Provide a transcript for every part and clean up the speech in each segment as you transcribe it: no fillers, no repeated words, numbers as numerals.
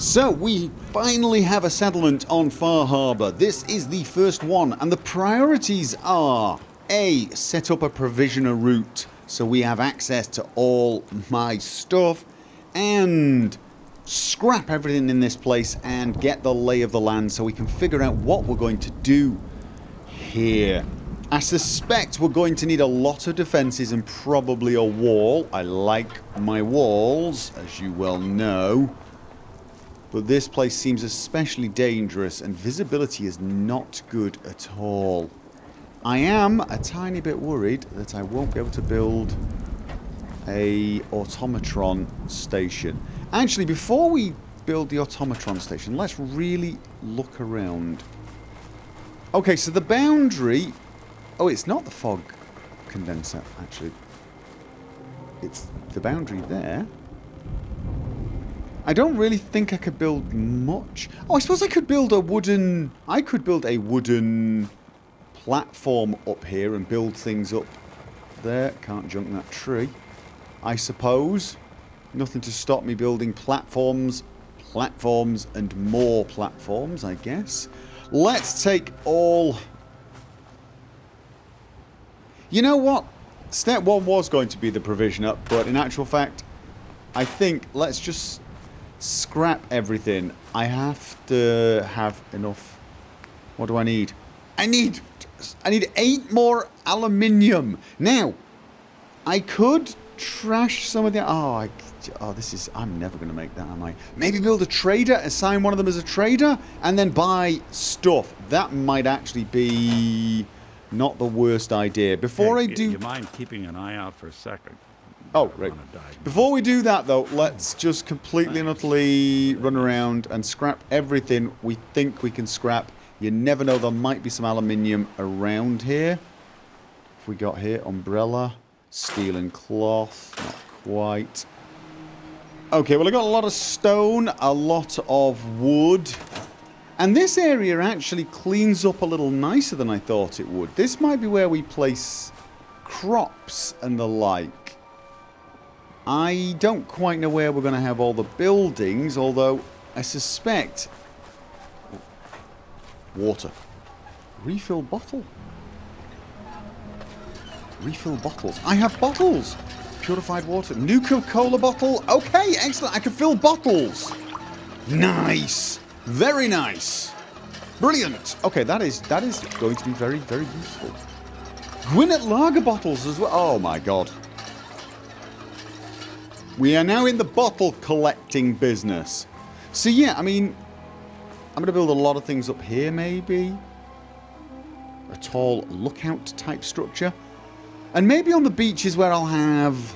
So we finally have a settlement on Far Harbour. This is the first one, and the priorities are A. Set up a provisioner route so we have access to all my stuff, and scrap everything in this place and get the lay of the land so we can figure out what we're going to do here. I suspect we're going to need a lot of defences and probably a wall. I like my walls, as you well know. But this place seems especially dangerous and visibility is not good at all. I am a tiny bit worried that I won't be able to build a automatron station. Actually, before we build the automatron station, let's really look around. Okay, so the boundary... Oh, it's not the fog condenser, actually. It's the boundary there. I don't really think I could build much. Oh, I suppose I could build a wooden... I could build a wooden platform up here and build things up there. Can't junk that tree, I suppose. Nothing to stop me building platforms, and more platforms, I guess. Let's take all... You know what? Step 1 was going to be the provisioner, but in actual fact, I think let's just scrap everything. I have to have enough... What do I need? I need 8 more aluminium. Now, I could trash some of the... this is... I'm never going to make that, am I? Maybe build a trader, assign one of them as a trader, and then buy stuff. That might actually be not the worst idea. Before I do... You mind keeping an eye out for a second? Oh, right. Before we do that, though, let's just completely and utterly run around and scrap everything we think we can scrap. You never know, there might be some aluminium around here. If we got here, umbrella, steel and cloth, not quite. Okay, well, I got a lot of stone, a lot of wood. And this area actually cleans up a little nicer than I thought it would. This might be where we place crops and the like. I don't quite know where we're going to have all the buildings, although I suspect... Water. Refill bottle. Refill bottles. I have bottles! Purified water. New Coca-Cola bottle. Okay, excellent. I can fill bottles. Nice. Very nice. Brilliant. Okay, that is going to be very, very useful. Gwinnett lager bottles as well. Oh my god. We are now in the bottle collecting business. So yeah, I mean, I'm going to build a lot of things up here maybe. A tall lookout type structure. And maybe on the beaches where I'll have...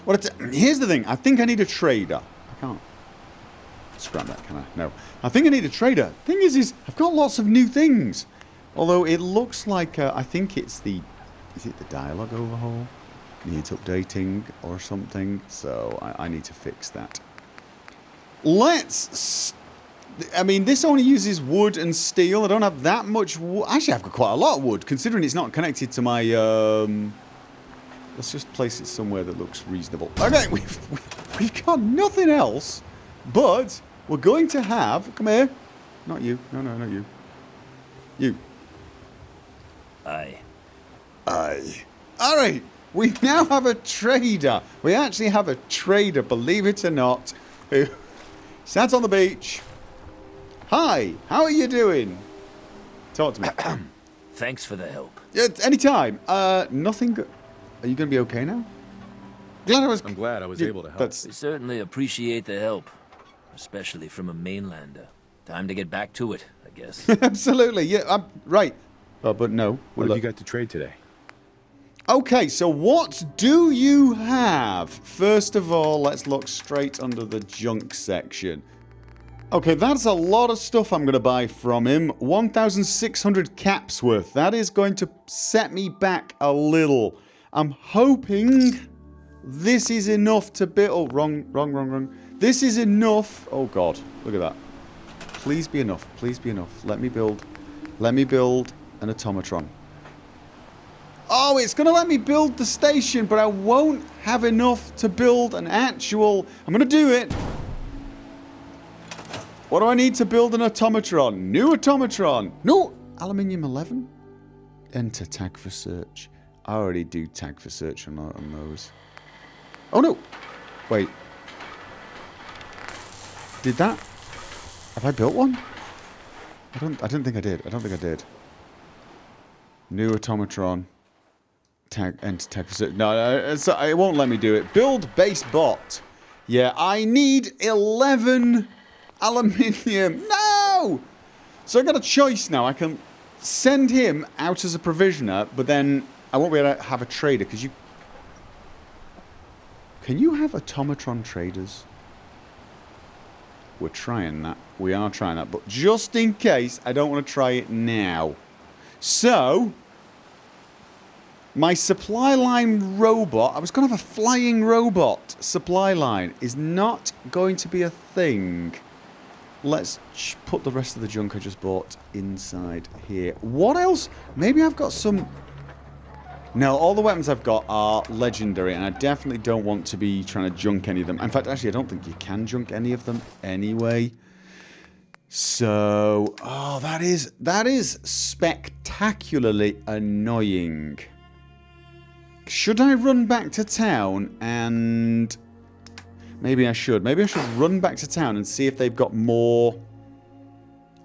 Well, here's the thing. I think I need a trader. I can't scrap that, can I? No. I think I need a trader. Thing is I've got lots of new things. Although it looks like... I think it's the... Is it the dialogue overhaul? Needs updating or something. So I need to fix that. Let's... I mean, this only uses wood and steel. I don't have that much wood. Actually, I've got quite a lot of wood, considering it's not connected to my... Let's just place it somewhere that looks reasonable. Okay, we've got nothing else, but we're going to have... Come here. Not you. No, not you. You. Aye. Alright, we now have a trader. We actually have a trader, believe it or not, who sat on the beach. Hi, how are you doing? Talk to me. Thanks for the help. Anytime. Nothing... Are you going to be okay now? I'm glad I was able to help. We certainly appreciate the help, especially from a mainlander. Time to get back to it, I guess. Absolutely, yeah, I'm right. Oh, but no. What have you got to trade today? Okay, so what do you have? First of all, let's look straight under the junk section. Okay, that's a lot of stuff I'm going to buy from him. 1,600 caps worth. That is going to set me back a little. I'm hoping this is enough to build... Oh, wrong. This is enough. Oh, God. Look at that. Please be enough. Please be enough. Let me build an automatron. Oh, it's going to let me build the station, but I won't have enough to build an actual... I'm going to do it. What do I need to build an automatron? New automatron. No. Aluminium 11. Enter tag for search. I already do tag for search on those. Oh no. Wait. Did that? Have I built one? I don't think I did. I don't think I did. New automatron. Enter tag for search. No, it won't let me do it. Build base bot. Yeah, I need 11 aluminium. No! So I got a choice now. I can send him out as a provisioner, but then I won't be able to have a trader because you... Can you have automatron traders? We're trying that. We are trying that. But just in case, I don't want to try it now. So... My supply line robot, I was going to have a flying robot supply line, is not going to be a thing. Let's put the rest of the junk I just bought inside here. What else? Maybe I've got some... No, all the weapons I've got are legendary, and I definitely don't want to be trying to junk any of them. In fact, actually, I don't think you can junk any of them anyway. So... Oh, that is spectacularly annoying. Should I run back to town and... Maybe I should. Maybe I should run back to town and see if they've got more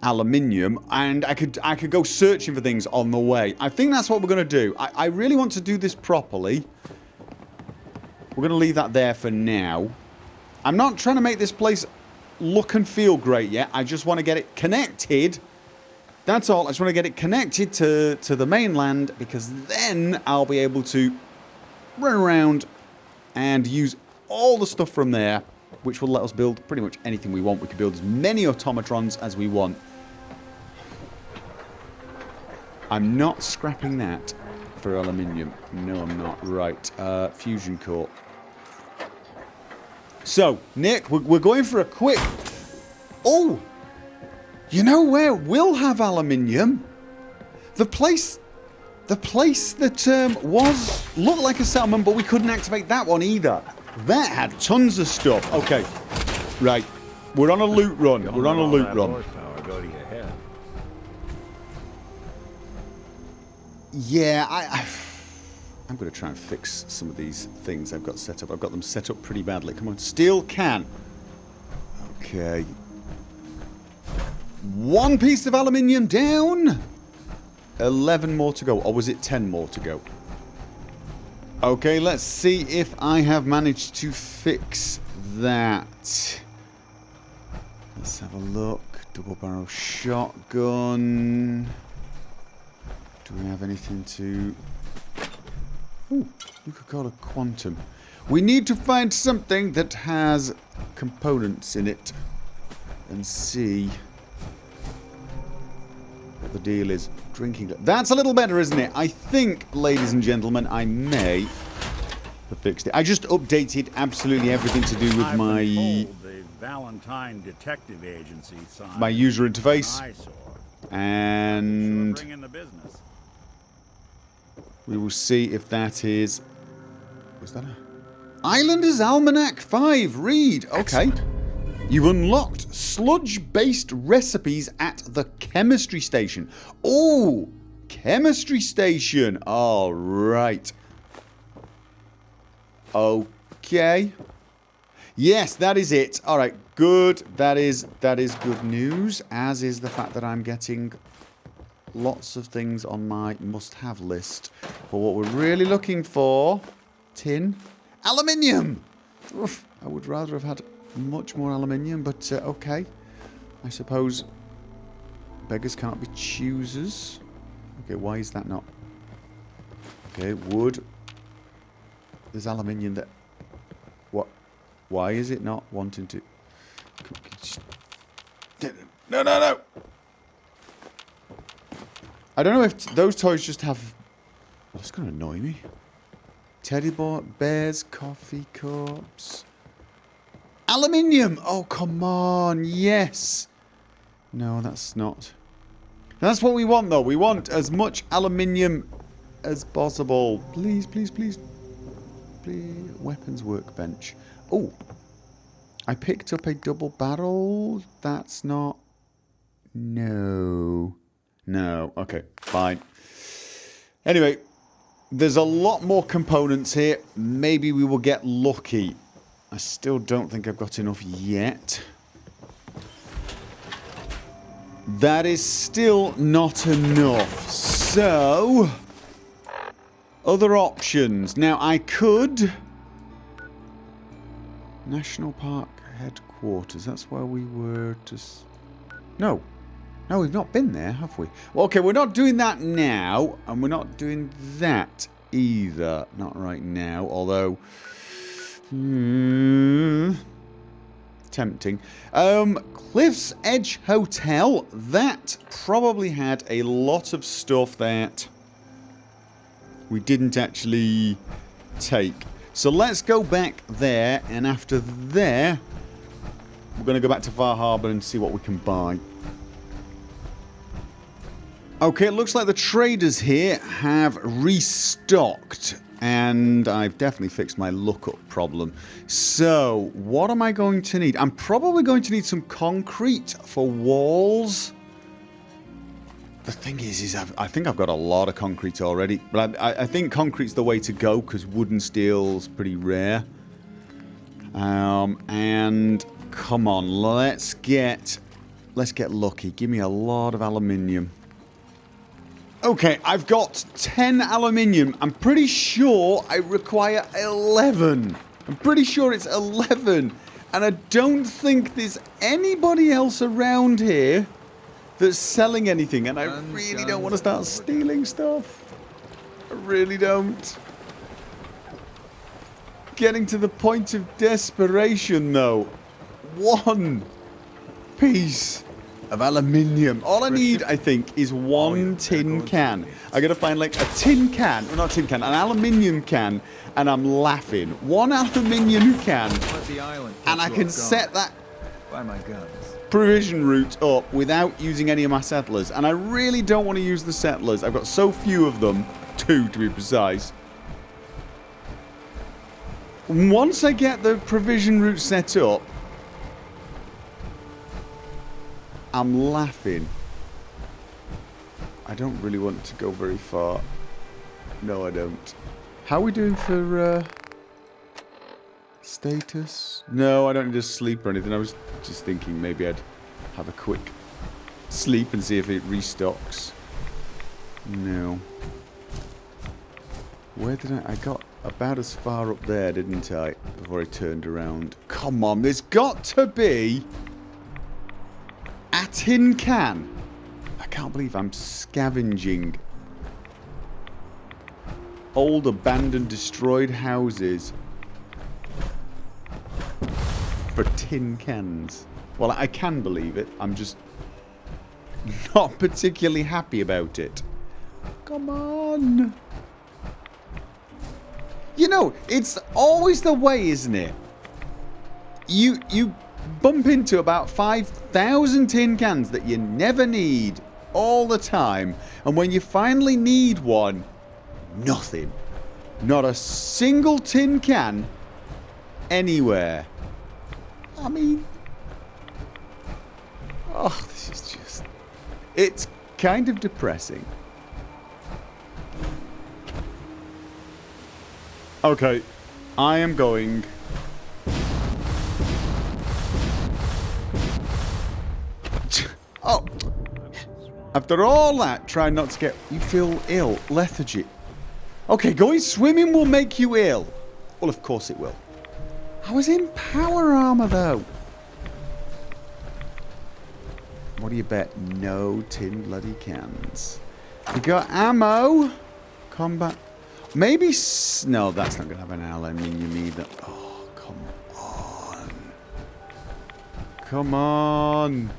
aluminium, and I could go searching for things on the way. I think that's what we're going to do. I really want to do this properly. We're going to leave that there for now. I'm not trying to make this place look and feel great yet. I just want to get it connected. That's all. I just want to get it connected to the mainland, because then I'll be able to run around and use all the stuff from there, which will let us build pretty much anything we want. We can build as many automatrons as we want. I'm not scrapping that for aluminium. No, I'm not. Right. Fusion core. So, Nick, we're going for a quick... Oh! You know where we'll have aluminium? The place that looked like a settlement, but we couldn't activate that one either. That had tons of stuff. Okay, right. We're on a loot run. We're on a loot run. Yeah, I'm going to try and fix some of these things I've got set up. I've got them set up pretty badly. Come on, steel can. Okay. One piece of aluminium down. 11 more to go. Or was it 10 more to go? Okay, let's see if I have managed to fix that. Let's have a look. Double barrel shotgun. Do we have anything to... Ooh, you could call it quantum. We need to find something that has components in it and see what the deal is. Drinking. That's a little better, isn't it? I think, ladies and gentlemen, I may have fixed it. I just updated absolutely everything to do with my... the Valentine Detective Agency signed my user interface. And... Bring in the business. We will see if that is... Was that a... Islanders Almanac 5. Read. Okay. You've unlocked sludge-based recipes at the chemistry station. Oh, chemistry station. All right. Okay. Yes, that is it. All right, good. That is good news, as is the fact that I'm getting lots of things on my must-have list. But what we're really looking for, tin, aluminium. Oof, I would rather have had much more aluminium, but okay. I suppose beggars can't be choosers. Okay, why is that not? Okay, wood. There's aluminium that... What? Why is it not wanting to... No, no, no! I don't know if those toys just have... Well, it's going to annoy me. Teddy bears, coffee cups... Aluminium! Oh, come on. Yes. No, that's not. That's what we want, though. We want as much aluminium as possible. Please, please, please. Please. Weapons workbench. Oh. I picked up a double barrel. That's not... No. No. Okay, fine. Anyway, there's a lot more components here. Maybe we will get lucky. I still don't think I've got enough yet. That is still not enough. So, other options. Now, I could... National Park headquarters. That's where we were to... No. No, we've not been there, have we? Well, okay, we're not doing that now. And we're not doing that either. Not right now. Although... tempting. Cliff's Edge Hotel. That probably had a lot of stuff that we didn't actually take. So let's go back there, and after there, we're going to go back to Far Harbor and see what we can buy. Okay, it looks like the traders here have restocked. And I've definitely fixed my lookup problem. So, what am I going to need? I'm probably going to need some concrete for walls. The thing is I think I've got a lot of concrete already. But I think concrete's the way to go because wood and steel's pretty rare. And come on, let's get lucky. Give me a lot of aluminium. Okay, I've got 10 aluminium. I'm pretty sure I require 11. I'm pretty sure it's 11. And I don't think there's anybody else around here that's selling anything. And I really don't want to start stealing stuff. I really don't. Getting to the point of desperation, though. One piece of aluminium. All I need, I think, is one tin can. I gotta find like a tin can, well, not a tin can, an aluminium can, and I'm laughing. One aluminium can, and I can set that provision route up without using any of my settlers. And I really don't want to use the settlers. I've got so few of them, 2 to be precise. Once I get the provision route set up, I'm laughing. I don't really want to go very far. No, I don't. How are we doing for status? No, I don't need to sleep or anything. I was just thinking maybe I'd have a quick sleep and see if it restocks. No. Where did I got about as far up there, didn't I? Before I turned around. Come on, there's got to be a tin can. I can't believe I'm scavenging old, abandoned, destroyed houses for tin cans. Well, I can believe it. I'm just not particularly happy about it. Come on. You know, it's always the way, isn't it? You bump into about 5,000 tin cans that you never need all the time. And when you finally need one, nothing. Not a single tin can anywhere. I mean... oh, this is just... it's kind of depressing. Okay, I am going... oh! After all that, try not to get... you feel ill. Lethargy. Okay, going swimming will make you ill. Well, of course it will. I was in power armor, though. What do you bet? No tin bloody cans. We got ammo. Combat... maybe... no, that's not going to have an aluminium either. Oh, come on. Come on.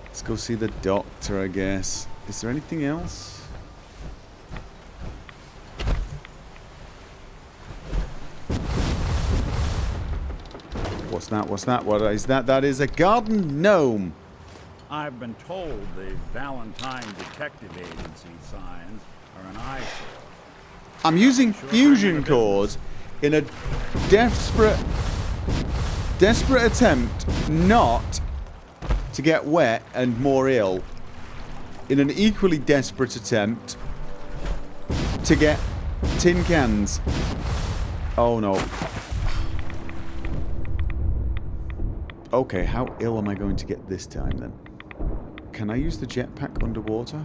Let's go see the doctor, I guess. Is there anything else? What's that? What's that? What is that? That is a garden gnome. I've been told the Valentine Detective Agency signs are an eyesore. I'm using fusion cores in a desperate Desperate attempt not to get wet and more ill in an equally desperate attempt to get tin cans. Oh no. Okay, how ill am I going to get this time then? Can I use the jetpack underwater?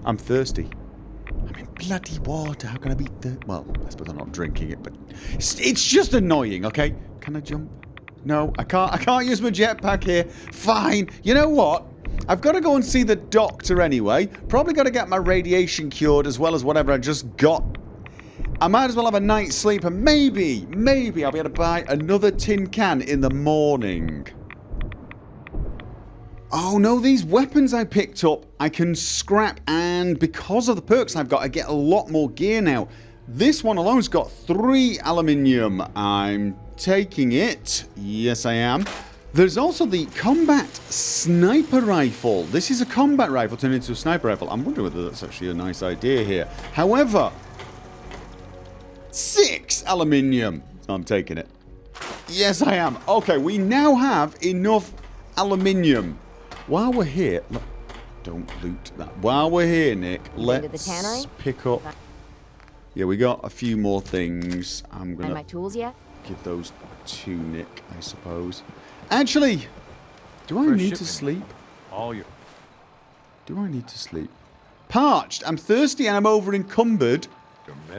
I'm thirsty. I'm in bloody water. How can I be well, I suppose I'm not drinking it, but it's just annoying, okay? Can I jump? No, I can't use my jetpack here. Fine. You know what? I've got to go and see the doctor anyway. Probably got to get my radiation cured as well as whatever I just got. I might as well have a night's sleep and maybe I'll be able to buy another tin can in the morning. Oh no, these weapons I picked up, I can scrap, and because of the perks I've got, I get a lot more gear now. This one alone's got 3 aluminium. I'm taking it. Yes, I am. There's also the combat sniper rifle. This is a combat rifle turned into a sniper rifle. I'm wondering whether that's actually a nice idea here. However, 6 aluminium. I'm taking it. Yes, I am. Okay, we now have enough aluminium. While we're here, look, don't loot that. While we're here, Nick, let's pick up. Yeah, we got a few more things. I'm gonna my tools yet? give those to Nick, I suppose. Actually, do I need to sleep? Do I need to sleep? Parched. I'm thirsty and I'm over encumbered.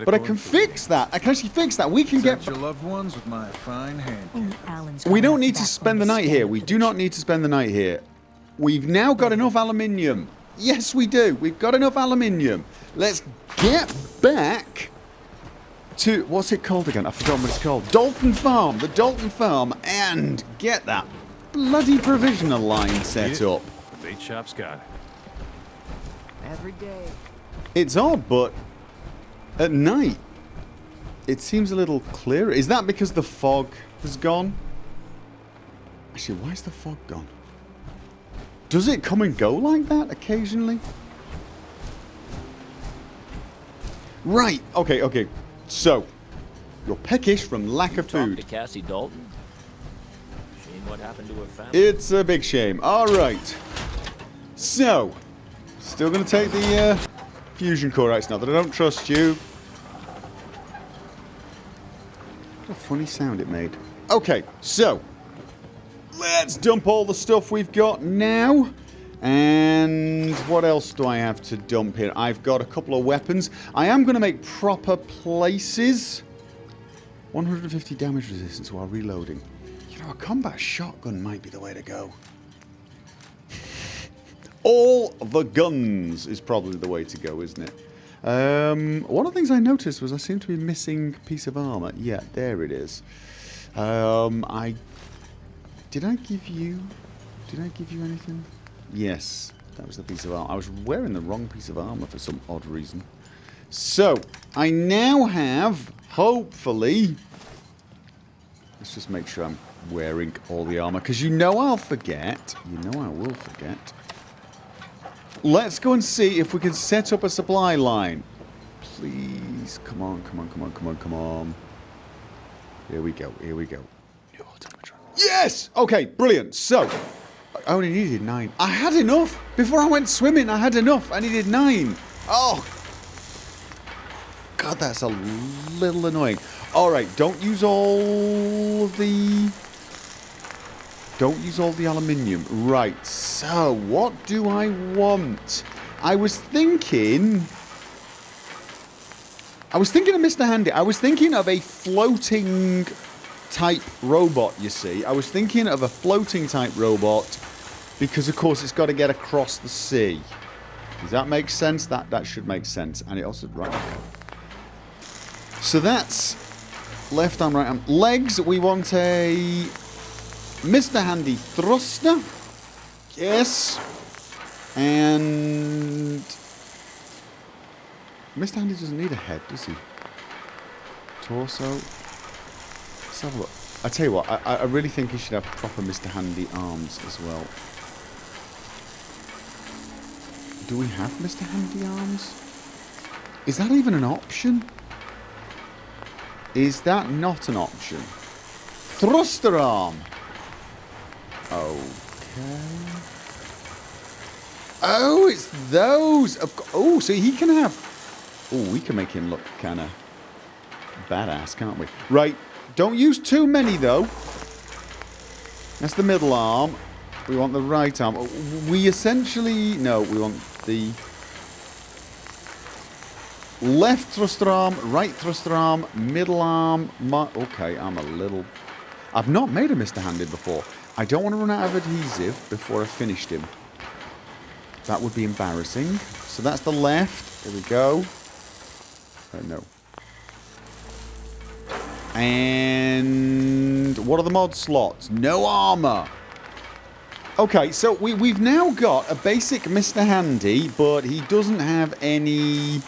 But I can fix that. I can actually fix that. We can get your loved ones with my fine hand. We don't need to spend the night here. We do not need to spend the night here. We've now got enough aluminium. Yes, we do. We've got enough aluminium. Let's get back to, what's it called again? I've forgotten what it's called. Dalton Farm. The Dalton Farm. And get that bloody provisional line set up. The bait shop's got it. Every day. It's odd, but at night, it seems a little clearer. Is that because the fog has gone? Actually, why is the fog gone? Does it come and go like that occasionally? Right. Okay. So, you're peckish from lack of food. Talk to Cassie Dalton. Shame what happened to her family. It's a big shame. All right. So, still going to take the fusion core out now that I don't trust you. What a funny sound it made. Okay, so let's dump all the stuff we've got now. And what else do I have to dump here? I've got a couple of weapons. I am going to make proper places. 150 damage resistance while reloading. You know, a combat shotgun might be the way to go. All the guns is probably the way to go, isn't it? One of the things I noticed was I seem to be missing a piece of armor. Yeah, there it is. Did I give you anything? Yes, that was the piece of armor. I was wearing the wrong piece of armor for some odd reason. So, I now have, hopefully, let's just make sure I'm wearing all the armor, because you know I'll forget. You know I will forget. Let's go and see if we can set up a supply line. Please, come on. Here we go. New automatron. Yes! Okay, brilliant. So, I only needed 9. I had enough. Before I went swimming, I had enough. I needed 9. Oh. God, that's a little annoying. Alright, don't use all the aluminium. Right, so what do I want? I was thinking of Mr. Handy. I was thinking of a floating type robot, you see. I was thinking of a floating type robot because, of course, it's got to get across the sea. Does that make sense? That should make sense. And it also... Right. So that's left arm, right arm. Legs, we want a Mr. Handy thruster. Yes. And Mr. Handy doesn't need a head, does he? Torso. Let's have a look. I tell you what, I really think he should have proper Mr. Handy arms as well. Do we have Mr. Handy arms? Is that even an option? Is that not an option? Thruster arm. Okay. Oh, it's those. Oh, so he can have... Oh, we can make him look kind of badass, can't we? Right. Don't use too many, though. That's the middle arm. We want the right arm. We essentially... No, we want the... Left thruster arm, right thruster arm, middle arm. Okay, I'm a little... I've not made a Mr. Handed before. I don't want to run out of adhesive before I finished him. That would be embarrassing. So that's the left. Here we go. No. And what are the mod slots? No armor. Okay, so we've now got a basic Mr. Handy, but he doesn't have any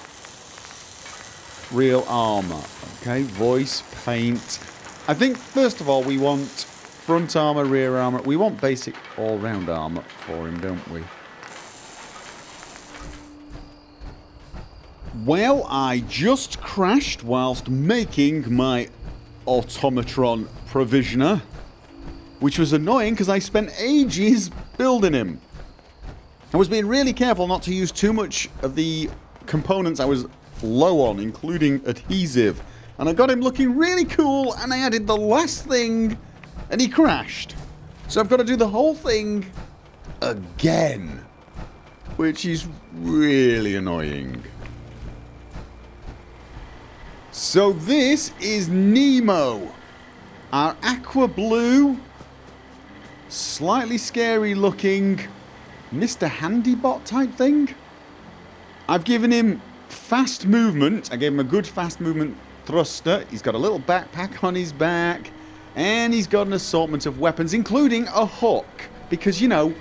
real armor. Okay, voice, paint. I think, first of all, we want front armor, rear armor. We want basic all-round armor for him, don't we? Well, I just crashed whilst making my automatron provisioner, which was annoying because I spent ages building him. I was being really careful not to use too much of the components I was low on, including adhesive. And I got him looking really cool, and I added the last thing, and he crashed. So I've got to do the whole thing again, which is really annoying. So this is Nemo, our aqua blue, slightly scary looking Mr. Handybot type thing. I've given him fast movement. I gave him a good fast movement thruster. He's got a little backpack on his back, and he's got an assortment of weapons, including a hook, because, you know,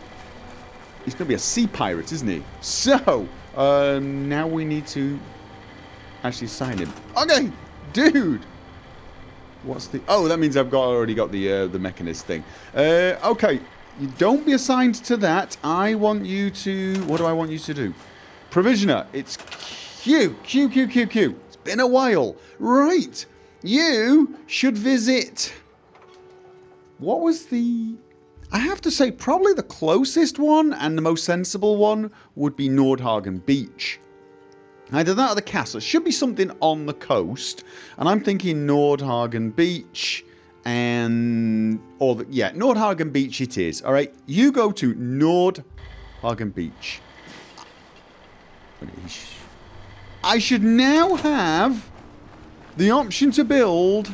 he's going to be a sea pirate, isn't he? So, now we need to actually assign him. Okay, dude. What's the... Oh, that means I've already got the mechanist thing. Okay, you don't be assigned to that. I want you to... What do I want you to do? Provisioner. It's Q. Q. It's been a while. Right. You should visit... What was the... I have to say, probably the closest one and the most sensible one would be Nordhagen Beach. Either that or the castle. It should be something on the coast. And I'm thinking Nordhagen Beach and... yeah, Nordhagen Beach it is. Alright, you go to Nordhagen Beach. I should now have the option to build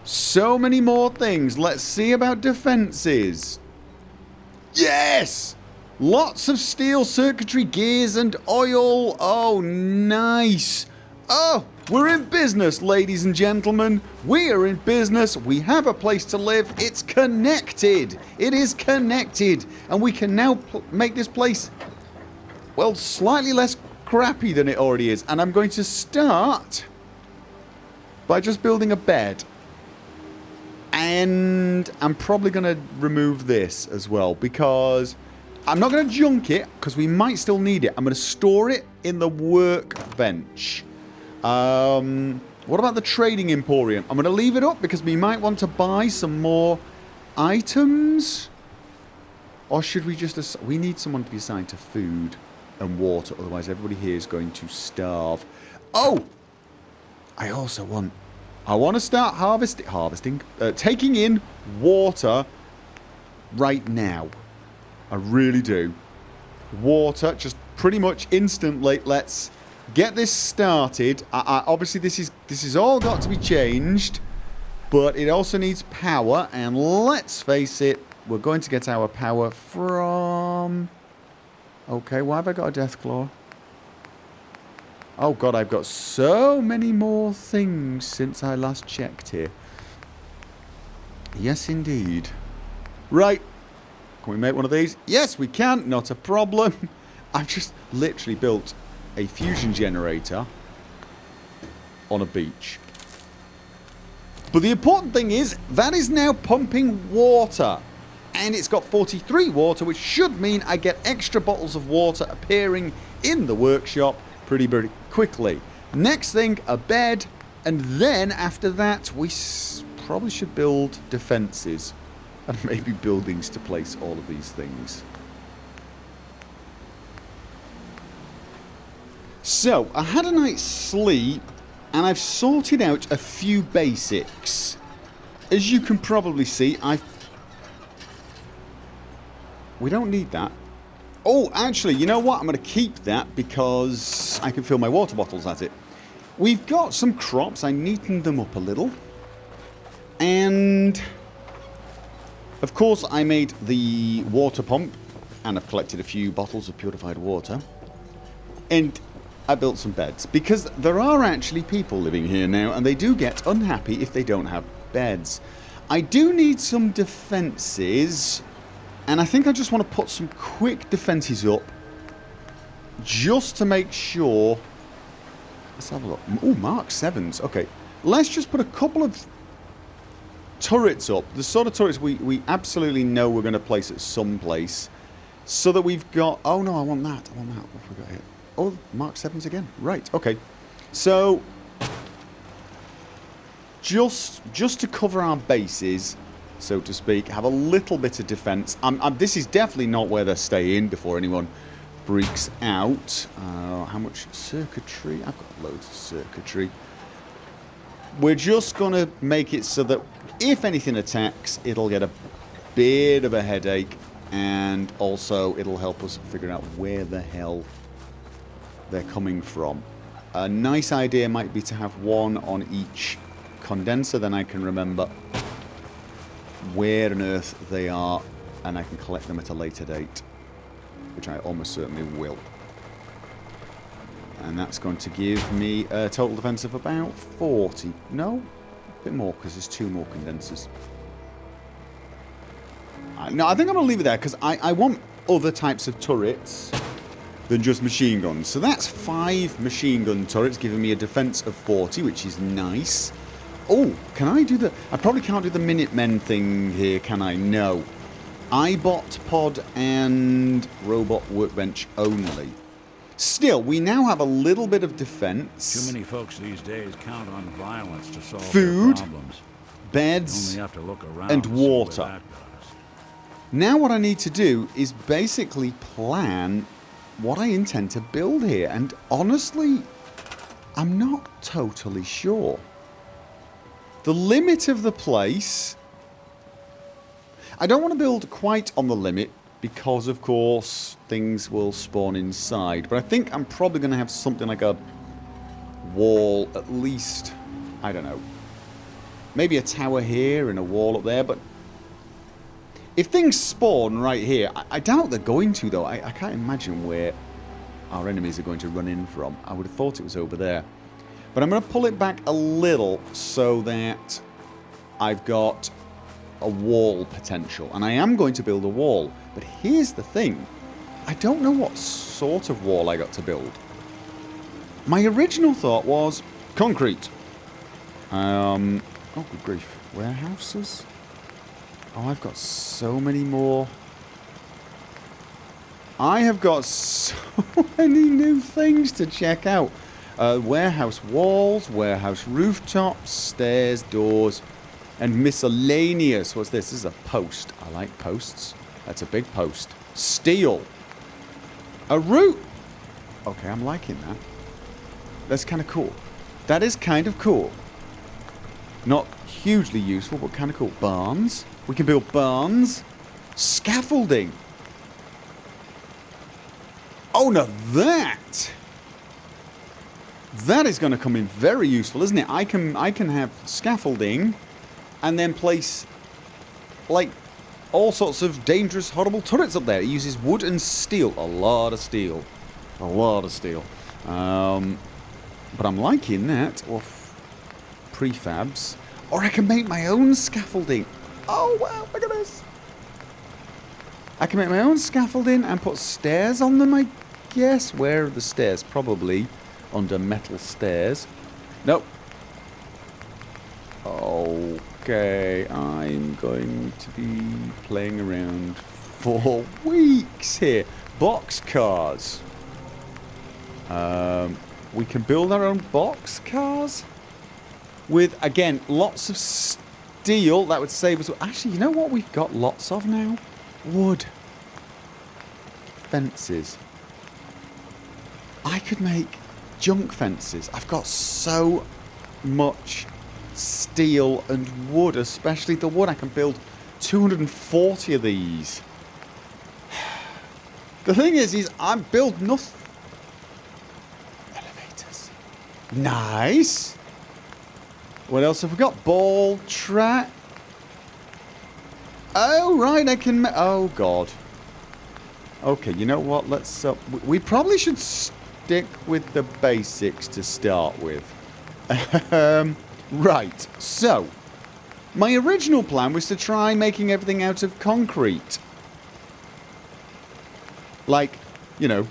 so many more things. Let's see about defenses. Yes! Lots of steel circuitry, gears and oil. Oh, nice. Oh, we're in business, ladies and gentlemen. We are in business. We have a place to live. It's connected. It is connected. And we can now make this place, well, slightly less crappy than it already is. And I'm going to start by just building a bed. And I'm probably going to remove this as well, because I'm not going to junk it, because we might still need it. I'm going to store it in the workbench. What about the trading emporium? I'm going to leave it up because we might want to buy some more items. Or should we just... We need someone to be assigned to food and water. Otherwise, everybody here is going to starve. Oh! I also want... I want to start harvesting, taking in water right now. I really do. Water, just pretty much instantly. Let's get this started. Obviously, this is all got to be changed, but it also needs power. And let's face it, we're going to get our power from... Okay, why have I got a Deathclaw? Oh god, I've got so many more things since I last checked here. Yes, indeed. Right. Can we make one of these? Yes, we can. Not a problem. I've just literally built a fusion generator on a beach. But the important thing is, that is now pumping water. And it's got 43 water, which should mean I get extra bottles of water appearing in the workshop pretty quickly. Next thing, a bed, And then after that, we probably should build defences. And maybe buildings to place all of these things. So, I had a night's sleep, and I've sorted out a few basics. As you can probably see, we don't need that. Oh, actually, you know what? I'm going to keep that because I can fill my water bottles at it. We've got some crops. I neatened them up a little. And, of course, I made the water pump, and I've collected a few bottles of purified water. And I built some beds, because there are actually people living here now, and they do get unhappy if they don't have beds. I do need some defences, and I think I just want to put some quick defences up, just to make sure. Let's have a look. Oh, Mark 7s. Okay, let's just put a couple of turrets up, the sort of turrets we absolutely know we're going to place at some place, so that we've got... Oh no, I want that. What have we got here? Oh, Mark 7s again. Right, okay. So, just to cover our bases, so to speak, have a little bit of defense. This is definitely not where they're staying before anyone freaks out. How much circuitry? I've got loads of circuitry. We're just going to make it so that if anything attacks, it'll get a bit of a headache, and also it'll help us figure out where the hell they're coming from. A nice idea might be to have one on each condenser, then I can remember where on earth they are, and I can collect them at a later date, which I almost certainly will. And that's going to give me a total defense of about 40. No, a bit more, because there's 2 more condensers. No, I think I'm going to leave it there, because I want other types of turrets than just machine guns. So that's 5 machine gun turrets, giving me a defense of 40, which is nice. Oh, can I do the... I probably can't do the Minutemen thing here, can I? No. iBot pod and robot workbench only. Still, we now have a little bit of defense. Too many folks these days count on violence to solve food, their problems. Beds, Only have to look around and to see where water. that goes. Now what I need to do is basically plan what I intend to build here. And honestly, I'm not totally sure. The limit of the place... I don't want to build quite on the limit, because, of course, things will spawn inside. But I think I'm probably going to have something like a wall, at least, I don't know. Maybe a tower here and a wall up there, but if things spawn right here, I doubt they're going to, though. I can't imagine where our enemies are going to run in from. I would have thought it was over there. But I'm going to pull it back a little so that I've got a wall potential. And I am going to build a wall. But here's the thing. I don't know what sort of wall I got to build. My original thought was concrete. Oh, good grief. Warehouses? Oh, I've got so many more. I have got so many new things to check out. Warehouse walls, warehouse rooftops, stairs, doors, and miscellaneous. What's this? This is a post. I like posts. That's a big post. Steel. A roof. Okay, I'm liking that. That's kind of cool. That is kind of cool. Not hugely useful, but kind of cool. Barns. We can build barns. Scaffolding. Oh, now that is going to come in very useful, isn't it? I can have scaffolding and then place, like, all sorts of dangerous, horrible turrets up there. It uses wood and steel. A lot of steel. A lot of steel. But I'm liking that. Or prefabs. Or I can make my own scaffolding. Oh, wow, look at this. I can make my own scaffolding and put stairs on them, I guess. Where are the stairs? Probably under metal stairs. Nope. Okay, I'm going to be playing around for weeks here. Box cars. We can build our own box cars. with, again, lots of steel. That would save us. Actually, you know what we've got lots of now? Wood. Fences. I could make junk fences. I've got so much steel and wood, especially the wood. I can build 240 of these. The thing is I build nothing. Elevators. Nice. What else have we got? Ball track. Oh, right, I can... Oh, God. Okay, you know what? Let's... we probably should stick with the basics to start with. Right, so... My original plan was to try making everything out of concrete. Like, you know,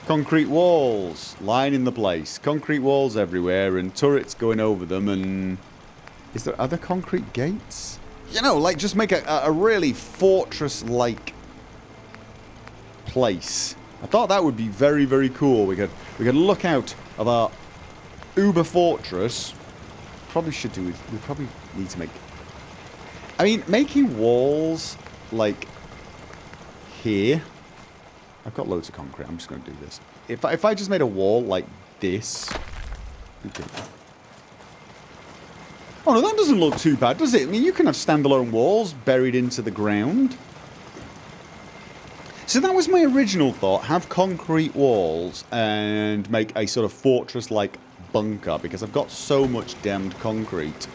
concrete walls lining the place. Concrete walls everywhere and turrets going over them and... Is there other concrete gates? You know, like just make a really fortress-like place. I thought that would be very, very cool. We could look out of our Uber fortress. Probably should do... We probably need to make... I mean, making walls like here... I've got loads of concrete. I'm just going to do this. If I just made a wall like this... Okay. Oh, no, that doesn't look too bad, does it? I mean, you can have standalone walls buried into the ground. So that was my original thought. Have concrete walls and make a sort of fortress-like bunker, because I've got so much damned concrete.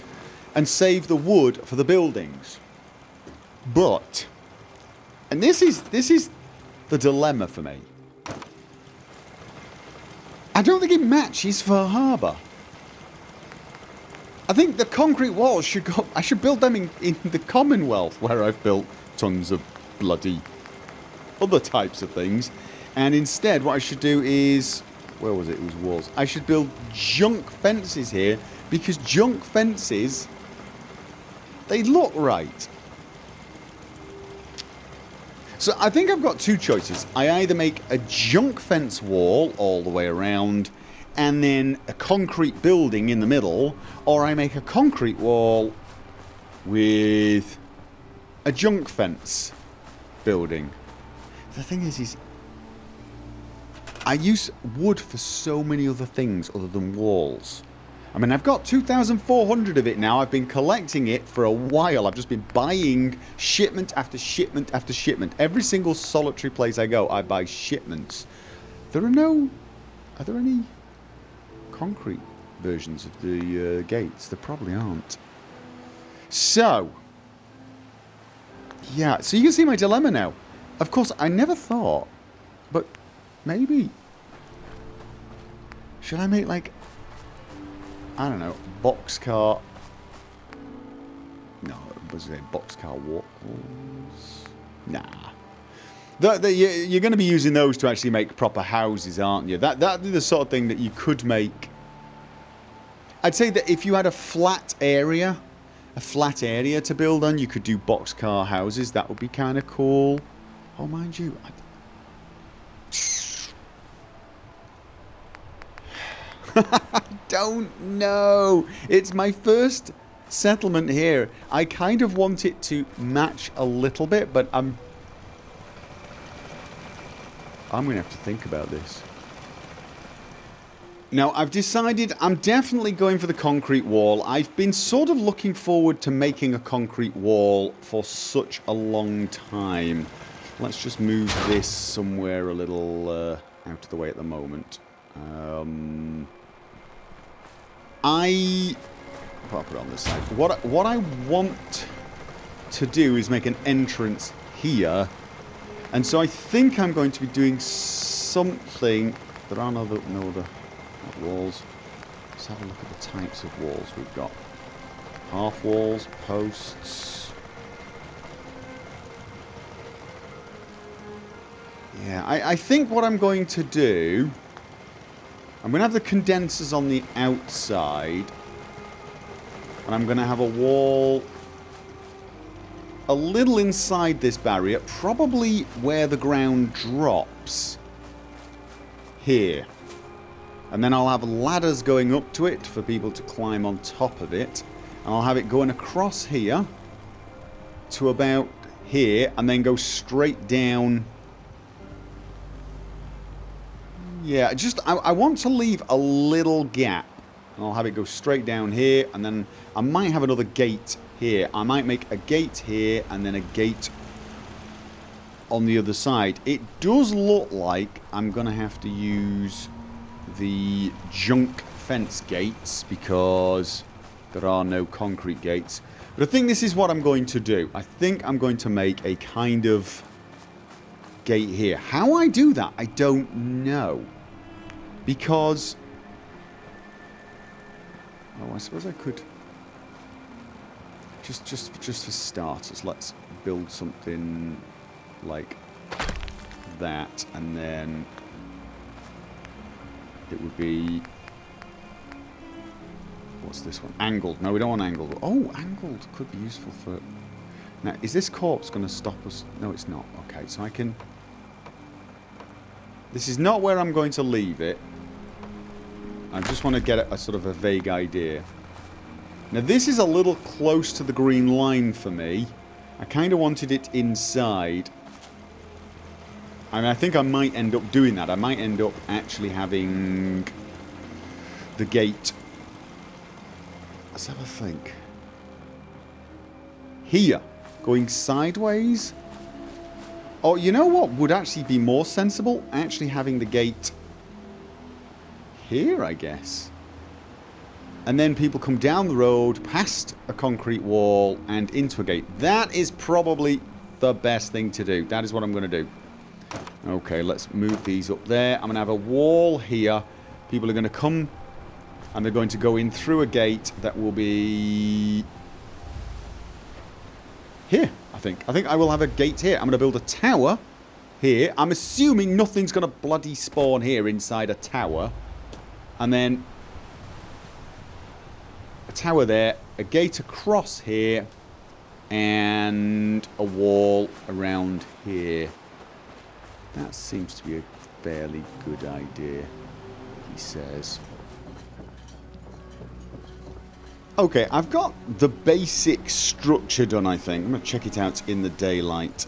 And save the wood for the buildings. But... And this is the dilemma for me. I don't think it matches Far Harbour. I think the concrete walls should go... I should build them in the Commonwealth, where I've built tons of bloody other types of things. And instead, what I should do is... Where was it? It was walls. I should build junk fences here, because junk fences... They look right. So I think I've got two choices. I either make a junk fence wall all the way around and then a concrete building in the middle, or I make a concrete wall with a junk fence building. The thing is I use wood for so many other things other than walls. I mean, I've got 2,400 of it now. I've been collecting it for a while. I've just been buying shipment after shipment after shipment. Every single solitary place I go, I buy shipments. Are there any concrete versions of the gates? There probably aren't. So, yeah. So you can see my dilemma now. Of course, I never thought, but maybe... Should I make, like... I don't know, boxcar... No, was it boxcar walls? Nah. You're going to be using those to actually make proper houses, aren't you? That'd be the sort of thing that you could make. I'd say that if you had a flat area to build on, you could do boxcar houses. That would be kind of cool. Oh, mind you... I don't know. It's my first settlement here. I kind of want it to match a little bit, but I'm going to have to think about this. Now, I've decided I'm definitely going for the concrete wall. I've been sort of looking forward to making a concrete wall for such a long time. Let's just move this somewhere a little out of the way at the moment. I'll put it on this side. What I want to do is make an entrance here. And so I think I'm going to be doing something... There are no other walls. Let's have a look at the types of walls we've got. Half walls, posts... Yeah, I think what I'm going to do... I'm going to have the condensers on the outside. And I'm going to have a wall a little inside this barrier. Probably where the ground drops. Here. And then I'll have ladders going up to it for people to climb on top of it. And I'll have it going across here to about here and then go straight down. Yeah, just I want to leave a little gap. And I'll have it go straight down here, and then I might have another gate here. I might make a gate here and then a gate on the other side. It does look like I'm going to have to use the junk fence gates because there are no concrete gates. But I think this is what I'm going to do. I think I'm going to make a kind of gate here. How I do that, I don't know. Because... oh, I suppose I could... Just for starters, let's build something like that, and then it would be... what's this one? Angled. No, we don't want angled. Oh, angled could be useful for... now, is this corpse going to stop us? No, it's not. Okay, so I can... this is not where I'm going to leave it. I just want to get a sort of a vague idea. Now, this is a little close to the green line for me. I kind of wanted it inside. And I think I might end up doing that. I might end up actually having the gate... let's have a think. Here. Going sideways. Oh, you know what would actually be more sensible? Actually having the gate here, I guess. And then people come down the road, past a concrete wall, and into a gate. That is probably the best thing to do. That is what I'm going to do. Okay, let's move these up there. I'm going to have a wall here. People are going to come... and they're going to go in through a gate that will be... here, I think. I think I will have a gate here. I'm going to build a tower here. I'm assuming nothing's going to bloody spawn here inside a tower. And then... a tower there. A gate across here. And a wall around here. That seems to be a fairly good idea, he says. Okay, I've got the basic structure done, I think. I'm going to check it out in the daylight.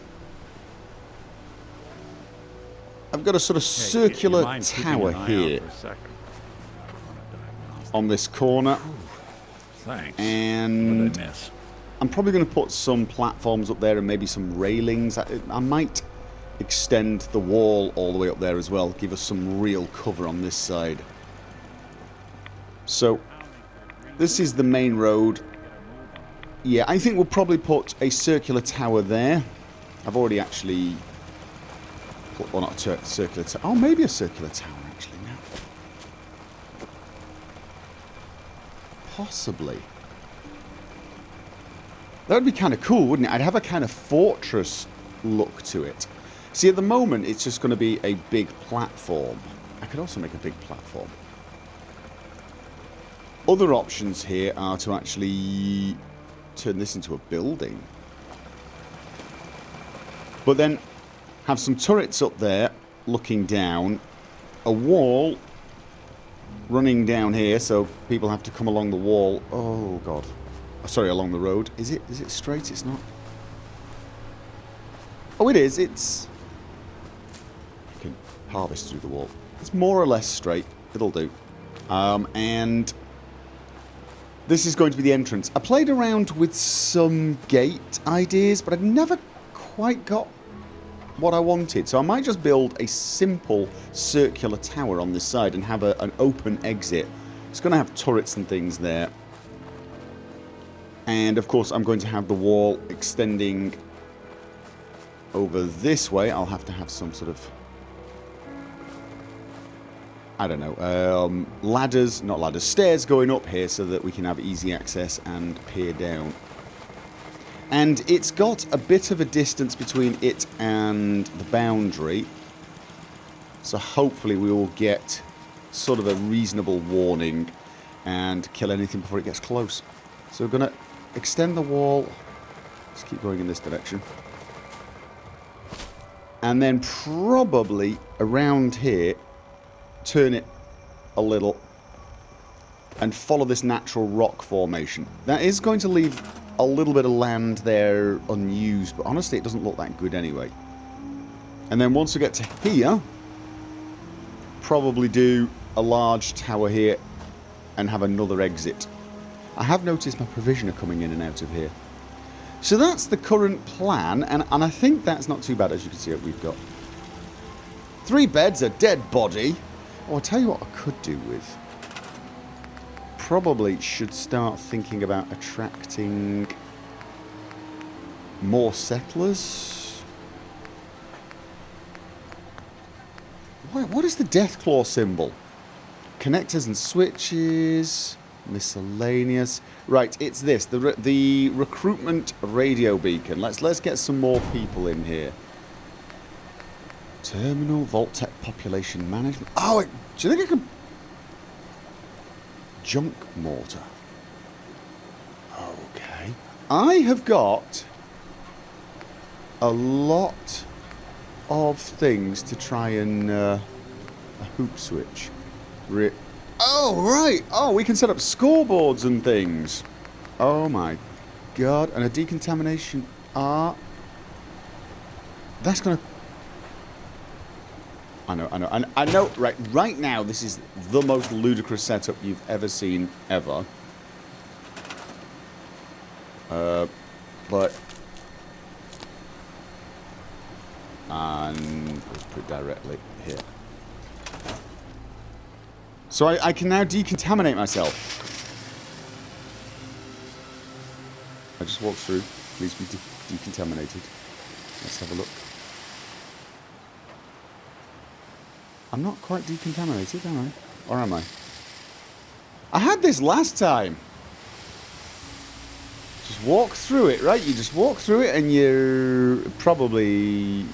I've got a sort of circular tower here on this corner. Thanks. And What did I miss? I'm probably going to put some platforms up there and maybe some railings. I might extend the wall all the way up there as well. Give us some real cover on this side. So... this is the main road. Yeah, I think we'll probably put a circular tower there. I've already actually put one, not a circular tower. Oh, maybe a circular tower actually now. Possibly. That would be kind of cool, wouldn't it? I'd have a kind of fortress look to it. See, at the moment, it's just going to be a big platform. I could also make a big platform. Other options here are to actually turn this into a building. But then have some turrets up there looking down. A wall running down here, so people have to come along the wall. Oh, God. Sorry, along the road. Is it straight? It's not. Oh, it is. It's... you can harvest through the wall. It's more or less straight. It'll do. And... this is going to be the entrance. I played around with some gate ideas, but I've never quite got what I wanted. So I might just build a simple circular tower on this side and have an open exit. It's going to have turrets and things there. And of course I'm going to have the wall extending over this way. I'll have to have some sort of... I don't know, ladders, not ladders, stairs going up here so that we can have easy access and peer down. And it's got a bit of a distance between it and the boundary. So hopefully we will get sort of a reasonable warning and kill anything before it gets close. So we're going to extend the wall. Let's keep going in this direction. And then probably around here... turn it a little and follow this natural rock formation. That is going to leave a little bit of land there unused, but honestly it doesn't look that good anyway. And then once we get to here, probably do a large tower here and have another exit. I have noticed my provisioner coming in and out of here. So that's the current plan, and I think that's not too bad. As you can see, we've got 3 beds, a dead body. Oh, I'll tell you what I could do with. Probably should start thinking about attracting more settlers. What is the Deathclaw symbol? Connectors and switches, miscellaneous. Right, it's this, the recruitment radio beacon. Let's get some more people in here. Terminal, Vault-Tec population management. Oh, do you think I could... Junk mortar. Okay. I have got a lot of things to try and... a hoop switch. Oh, right. Oh, we can set up scoreboards and things. Oh, my God. And a decontamination art. That's going to... I know. Right now, this is the most ludicrous setup you've ever seen, ever. But... And let's put it directly here. So I can now decontaminate myself. I just walked through. Please be decontaminated. Let's have a look. I'm not quite decontaminated, am I? Or am I? I had this last time. Just walk through it, right? You just walk through it and you're probably...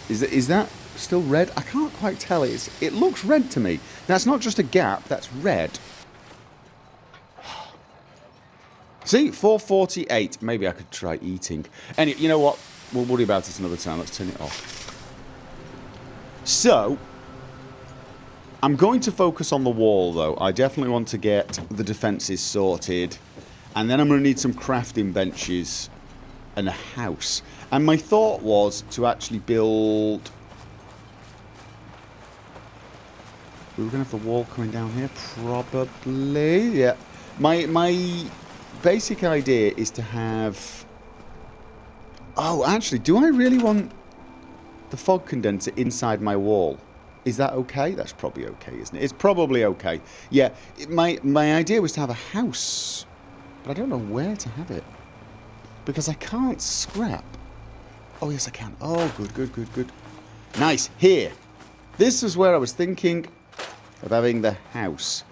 Is that still red? I can't quite tell. It looks red to me. That's not just a gap, that's red. See, 448. Maybe I could try eating. Anyway, you know what? We'll worry about it another time. Let's turn it off. So, I'm going to focus on the wall, though. I definitely want to get the defences sorted. And then I'm going to need some crafting benches and a house. And my thought was to actually build... We were going to have the wall coming down here, probably. Yeah. My basic idea is to have... Oh, actually, do I really want the fog condenser inside my wall? Is that okay? That's probably okay, isn't it? It's probably okay. Yeah, my idea was to have a house, but I don't know where to have it. Because I can't scrap. Oh, yes, I can. Oh, good. Nice. Here. This is where I was thinking of having the house.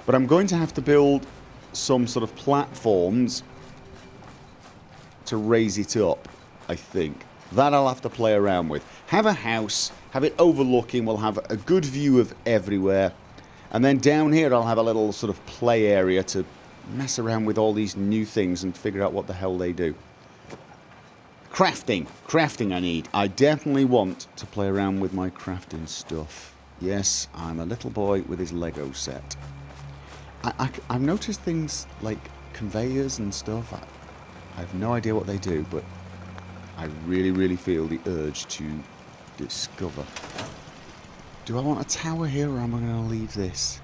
But I'm going to have to build some sort of platforms to raise it up, I think. That I'll have to play around with. Have a house, have it overlooking, we'll have a good view of everywhere. And then down here I'll have a little sort of play area to mess around with all these new things and figure out what the hell they do. Crafting I need. I definitely want to play around with my crafting stuff. Yes, I'm a little boy with his Lego set. I've noticed things like conveyors and stuff. I have no idea what they do, but I really feel the urge to discover. Do I want a tower here, or am I going to leave this?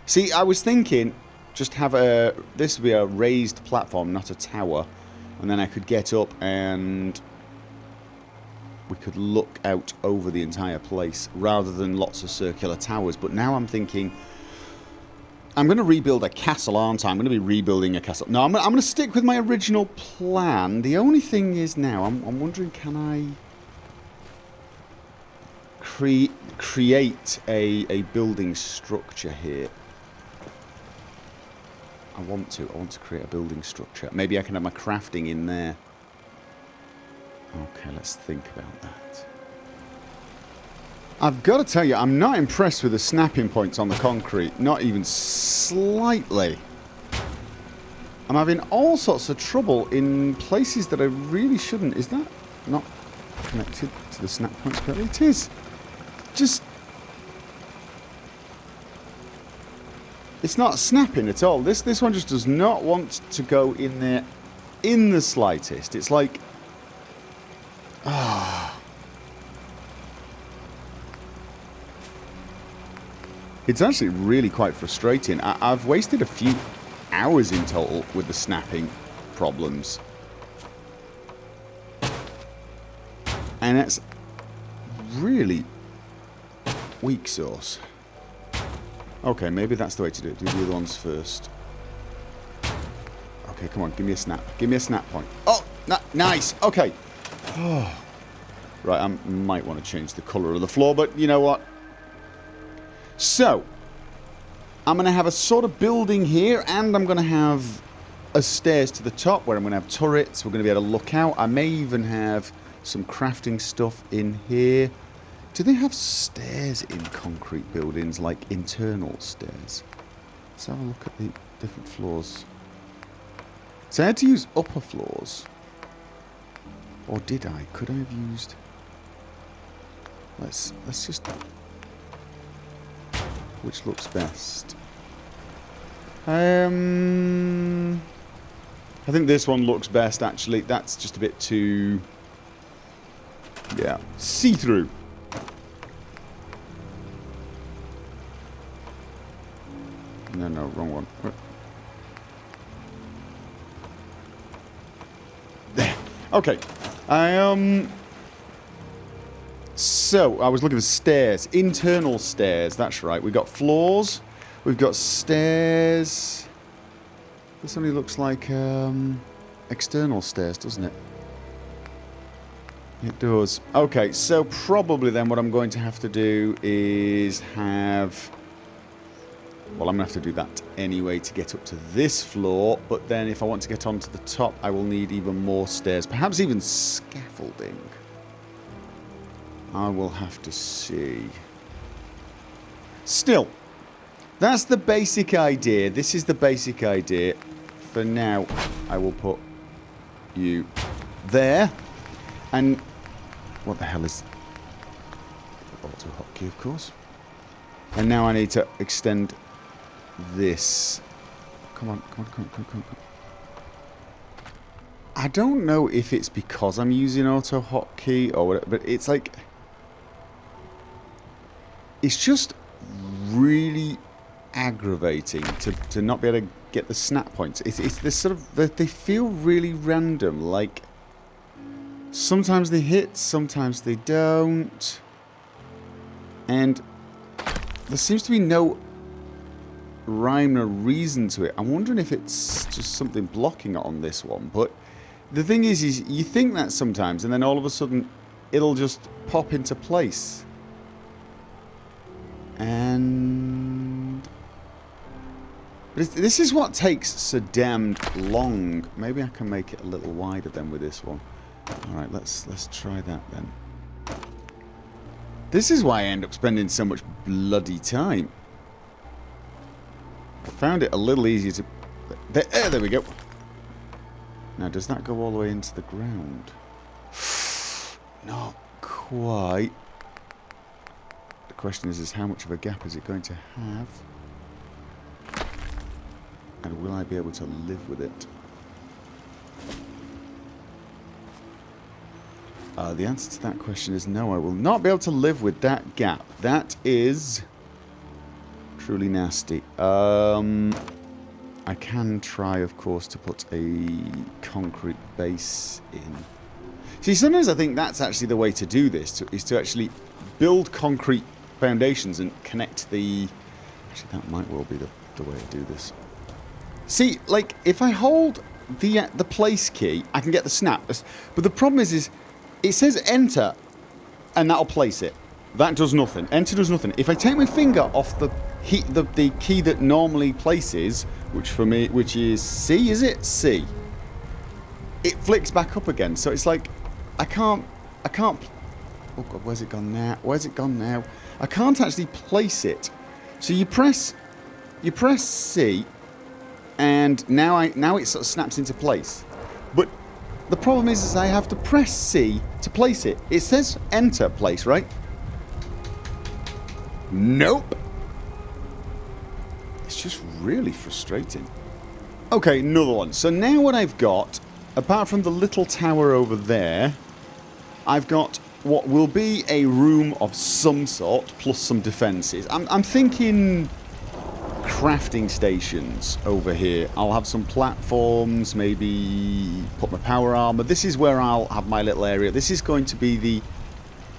See, I was thinking just have this would be a raised platform, not a tower, and then I could get up and we could look out over the entire place rather than lots of circular towers. But now I'm thinking, I'm going to rebuild a castle, aren't I? I'm going to be rebuilding a castle. No, I'm going to stick with my original plan. The only thing is now, I'm wondering, can I create a building structure here? I want to create a building structure. Maybe I can have my crafting in there. Okay, let's think about that. I've got to tell you, I'm not impressed with the snapping points on the concrete. Not even slightly. I'm having all sorts of trouble in places that I really shouldn't. Is that not connected to the snap points correctly? It is. Just... It's not snapping at all. This one just does not want to go in there in the slightest. It's like... It's actually really quite frustrating. I've wasted a few hours in total with the snapping problems. And it's really weak sauce. Okay, maybe that's the way to do it. Do the other ones first. Okay, come on, give me a snap. Give me a snap point. Oh, nice. Okay. Oh. Right, I might want to change the colour of the floor, but you know what? So, I'm going to have a sort of building here, and I'm going to have a stairs to the top where I'm going to have turrets. We're going to be able to look out. I may even have some crafting stuff in here. Do they have stairs in concrete buildings, like internal stairs? Let's have a look at the different floors. So I had to use upper floors. Or did I? Could I have used... Let's just... Which looks best? I think this one looks best, actually. That's just a bit too... Yeah. See-through. No, wrong one. There. Okay. So, I was looking for stairs. Internal stairs, that's right. We've got floors. We've got stairs. This only looks like external stairs, doesn't it? It does. Okay, so probably then what I'm going to have to do is have... Well, I'm going to have to do that anyway to get up to this floor. But then if I want to get onto the top, I will need even more stairs. Perhaps even scaffolding. I will have to see. Still, that's the basic idea. This is the basic idea. For now, I will put you there. And what the hell is... Auto hotkey, of course. And now I need to extend this. Come on. I don't know if it's because I'm using auto hotkey or whatever, but it's like... It's just really aggravating to not be able to get the snap points. It's this sort of... They feel really random, like... Sometimes they hit, sometimes they don't. And there seems to be no rhyme or reason to it. I'm wondering if it's just something blocking it on this one. But the thing is you think that sometimes, and then all of a sudden it'll just pop into place. And... But this is what takes so damned long. Maybe I can make it a little wider then with this one. Alright, let's try that then. This is why I end up spending so much bloody time. I found it a little easier to... There we go. Now, does that go all the way into the ground? Not quite. The question is how much of a gap is it going to have? And will I be able to live with it? The answer to that question is no, I will not be able to live with that gap. That is truly nasty. I can try, of course, to put a concrete base in. See, sometimes I think that's actually the way to do this, is to actually build concrete foundations and connect the... Actually, that might well be the way to do this. See, like, if I hold the place key, I can get the snap. But the problem is it says enter, and that'll place it. That does nothing. Enter does nothing. If I take my finger off the key that normally places, which is C, is it? C. It flicks back up again. So it's like, I can't... Oh God, where's it gone now? Where's it gone now? I can't actually place it. So you press C, and now it sort of snaps into place. But the problem is I have to press C to place it. It says enter place, right? Nope. It's just really frustrating. Okay, another one. So now what I've got, apart from the little tower over there, I've got what will be a room of some sort, plus some defences. I'm thinking crafting stations over here. I'll have some platforms, maybe put my power armor. This is where I'll have my little area. This is going to be the...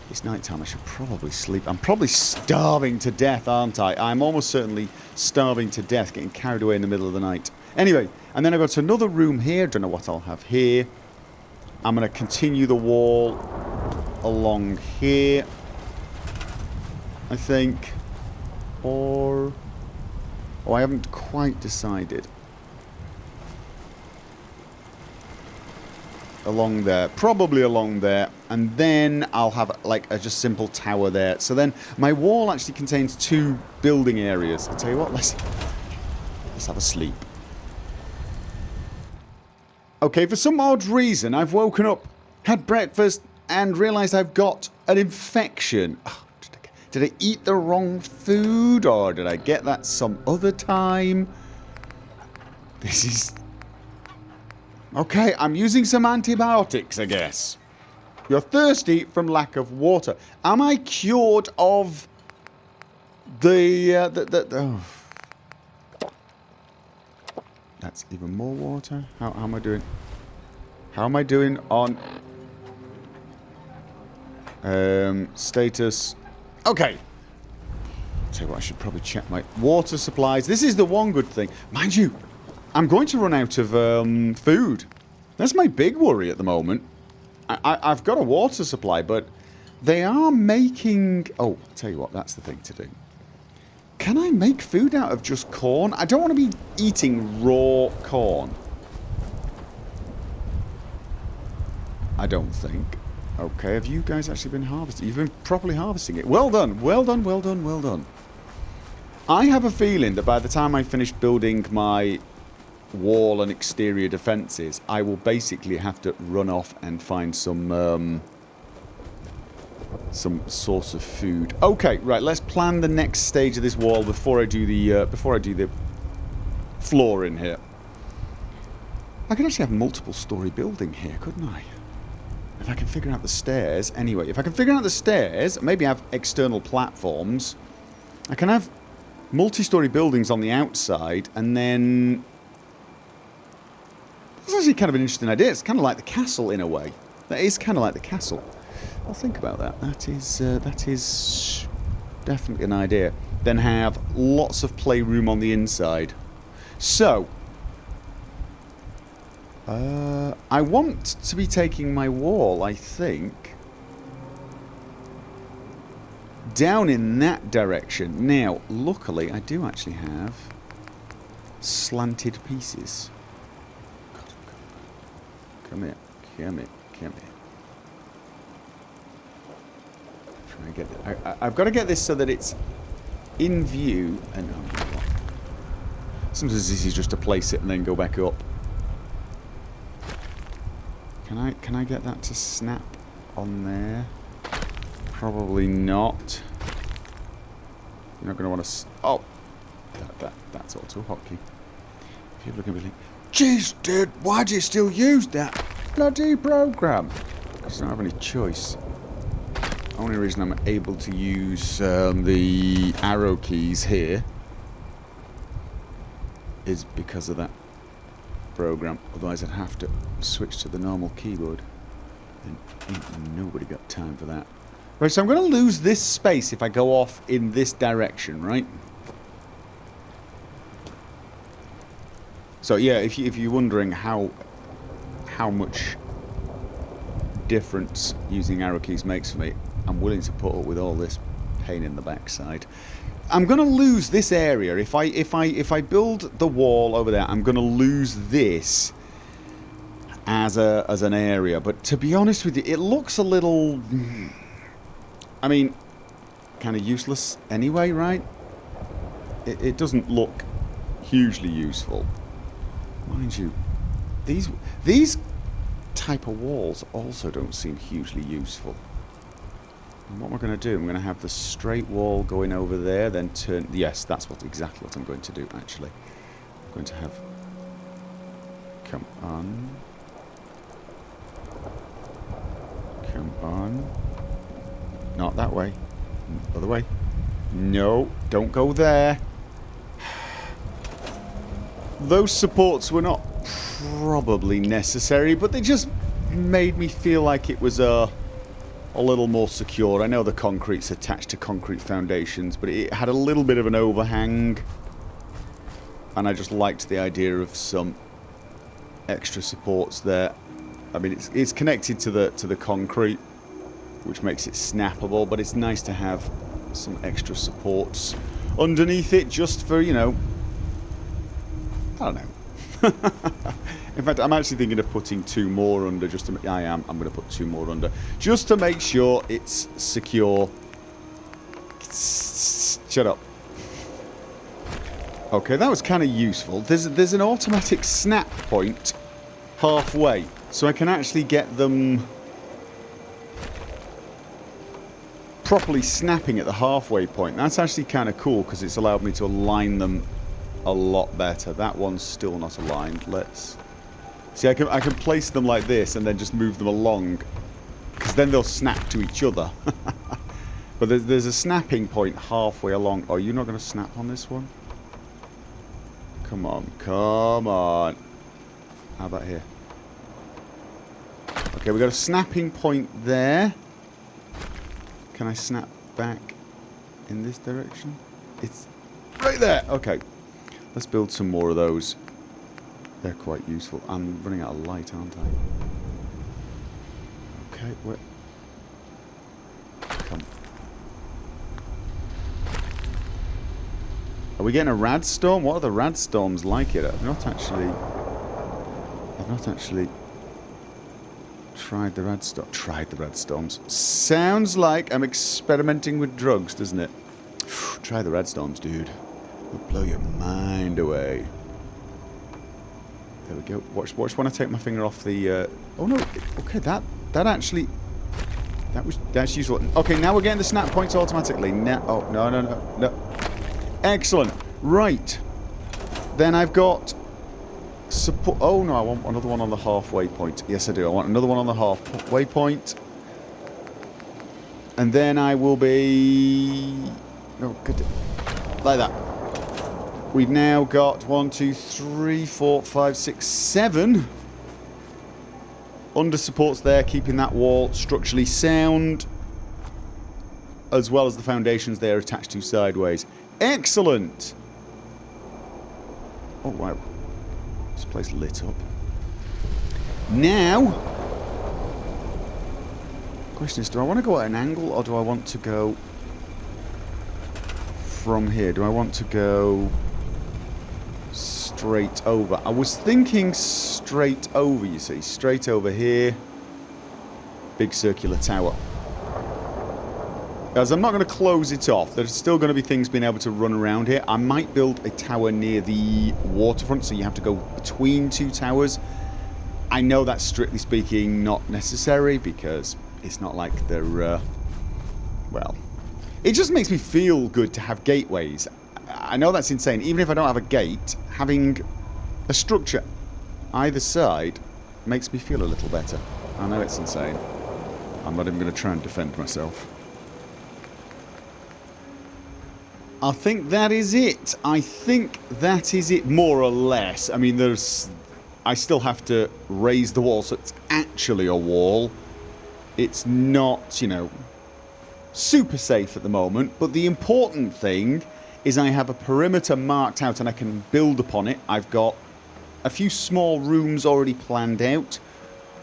It's night time. I should probably sleep. I'm probably starving to death, aren't I? I'm almost certainly starving to death, getting carried away in the middle of the night. Anyway, and then I've got another room here. Don't know what I'll have here. I'm going to continue the wall along here, I think. Or... Oh, I haven't quite decided. Along there. Probably along there. And then I'll have like a just simple tower there. So then my wall actually contains 2 building areas. I'll tell you what, let's have a sleep. Okay, for some odd reason, I've woken up, had breakfast, and realised I've got an infection. Oh, did I eat the wrong food, or did I get that some other time? This is... Okay, I'm using some antibiotics, I guess. You're thirsty from lack of water. Am I cured of oh. That's even more water. How am I doing? How am I doing on... status... Okay. Tell you what, I should probably check my water supplies. This is the one good thing. Mind you, I'm going to run out of food. That's my big worry at the moment. I've got a water supply, but they are making... Oh, I'll tell you what, that's the thing to do. Can I make food out of just corn? I don't want to be eating raw corn. I don't think. Okay, have you guys actually been harvesting? You've been properly harvesting it. Well done, well done, well done, well done. I have a feeling that by the time I finish building my wall and exterior defences, I will basically have to run off and find some source of food. Okay, right, let's plan the next stage of this wall before I do the floor in here. I could actually have multiple story building here, couldn't I? If I can figure out the stairs. Anyway, if I can figure out the stairs, maybe have external platforms. I can have multi-story buildings on the outside, and then... That's actually kind of an interesting idea. It's kind of like the castle in a way. That is kind of like the castle. I'll think about that. That is definitely an idea. Then have lots of playroom on the inside. So... I want to be taking my wall, I think, down in that direction. Now, luckily, I do actually have slanted pieces. Come here, come here, come here. Try and get it. I've got to get this so that it's in view. And sometimes it's easy just to place it and then go back up. Can I get that to snap on there? Probably not. You're not going to want to... Oh! That's auto-hotkey. People are going to be like, jeez, dude, why do you still use that bloody program? Because I don't have any choice. Only reason I'm able to use the arrow keys here is because of that program. Otherwise I'd have to switch to the normal keyboard, and ain't nobody got time for that. Right, so I'm going to lose this space if I go off in this direction, right? So yeah, if you're wondering how much difference using arrow keys makes for me, I'm willing to put up with all this pain in the backside. I'm going to lose this area. If I build the wall over there, I'm going to lose this as an area. But to be honest with you, it looks a little... I mean, kind of useless anyway, right? It doesn't look hugely useful. Mind you, these type of walls also don't seem hugely useful. And what am I going to do? I'm going to have the straight wall going over there, then turn... Yes, that's exactly what I'm going to do, actually. I'm going to have... Come on. Come on. Not that way. Other way. No, don't go there. Those supports were not probably necessary, but they just made me feel like it was a little more secure. I know the concrete's attached to concrete foundations, but it had a little bit of an overhang. And I just liked the idea of some extra supports there. I mean, it's connected to the concrete, which makes it snappable, but it's nice to have some extra supports underneath it just for, you know, I don't know. In fact, I'm actually thinking of putting 2 more under just to... I'm going to put 2 more under just to make sure it's secure. Shut up. Okay, that was kind of useful. There's an automatic snap point halfway, so I can actually get them properly snapping at the halfway point. That's actually kind of cool because it's allowed me to align them a lot better. That one's still not aligned. Let's see. I can place them like this and then just move them along, because then they'll snap to each other. But there's a snapping point halfway along. Oh, you're not going to snap on this one? Come on, come on. How about here? Okay, we got a snapping point there. Can I snap back in this direction? It's right there. Okay. Let's build some more of those. They're quite useful. I'm running out of light, aren't I? Okay, where? Come. Are we getting a rad storm? What are the rad storms like here? I've not actually tried the rad storms. Sounds like I'm experimenting with drugs, doesn't it? Try the rad storms, dude. It'll blow your mind away. There we go. Watch when I take my finger off the... Oh no, okay, that's useful. Okay, now we're getting the snap points automatically. Now, oh, no. Excellent. Right. Then I've got... support... Oh no, I want another one on the halfway point. Yes, I do. I want another one on the halfway point. And then I will be... No, good. Like that. We've now got 1, 2, 3, 4, 5, 6, 7 under supports there, keeping that wall structurally sound, as well as the foundations they are attached to sideways. Excellent! Oh, wow. This place lit up. Now, the question is, do I want to go at an angle, or do I want to go from here? Do I want to go straight over? I was thinking straight over, you see. Straight over here. Big circular tower. As I'm not going to close it off, there's still going to be things being able to run around here. I might build a tower near the waterfront, so you have to go between 2 towers. I know that's strictly speaking not necessary, because it's not like they're, well, it just makes me feel good to have gateways. I know that's insane. Even if I don't have a gate, having a structure either side makes me feel a little better. I know it's insane. I'm not even going to try and defend myself. I think that is it. I think that is it, more or less. I mean, I still have to raise the wall, so it's actually a wall. It's not, you know, super safe at the moment, but the important thing is I have a perimeter marked out and I can build upon it. I've got a few small rooms already planned out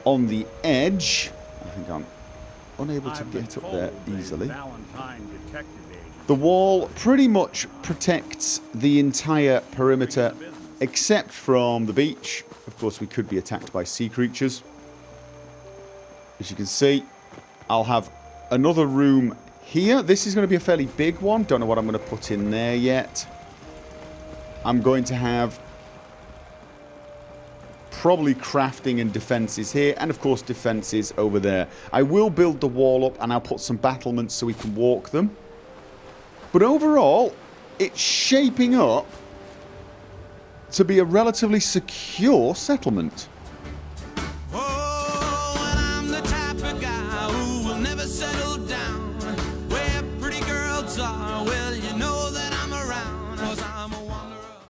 on the edge. I think I'm unable to get up there easily. The wall pretty much protects the entire perimeter except from the beach. Of course, we could be attacked by sea creatures. As you can see, I'll have another room here. This is going to be a fairly big one. Don't know what I'm going to put in there yet. I'm going to have probably crafting and defences here, and of course defences over there. I will build the wall up and I'll put some battlements so we can walk them. But overall, it's shaping up to be a relatively secure settlement.